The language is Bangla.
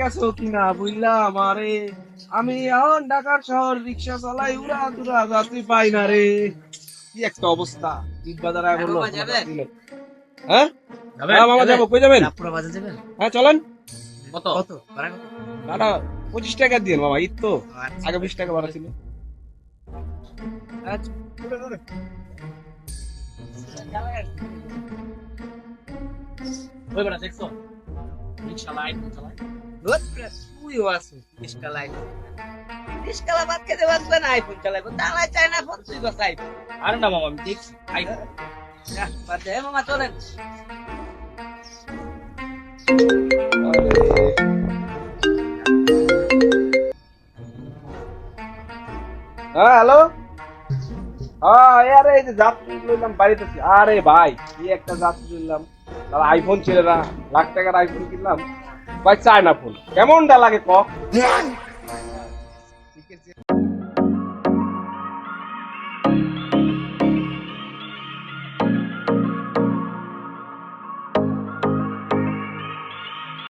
গেছো কিনা বুঝলাম। আরে আমি এখন ঢাকার শহর রিক্সা চালাই, উড়া দুরা যাত্রী পাই না রে। কি একটা অবস্থা, ঈদ বাজার আয়া বললো। হ্যাঁ হ্যাঁ মামা যাবো, কই যাবেন? হ্যাঁ চলেন। কত কত ভাড়া কত? ভাড়া 25 টাকা দিয়ে মামা, ঈদ তো আচ্ছা, আগে 20 টাকা ভাড়া ছিল। আচ্ছা, ওই বেটা দেখছো রিক্সা লাইট চালায় তুইও আছো রিক্সা লাইট রিক্সা বাদ খেতে পারবে না আইফোন চালাইবো চালাই চাই না ফোন তুই বাস আইফোন আরে না মামা আমি দেখছি আইফোন বাদ দে মামা চলেন হ্যাঁ হ্যালো। হ্যাঁ আরে এই যে যাত্রী লইলাম বাড়িতে। আরে ভাই কি একটা যাত্রী লইলাম, তাহলে আইফোন ছেড়ে না, লাখ টাকার আইফোন কিনলাম, ভাই চায় না ফোন। কেমনটা লাগে ক?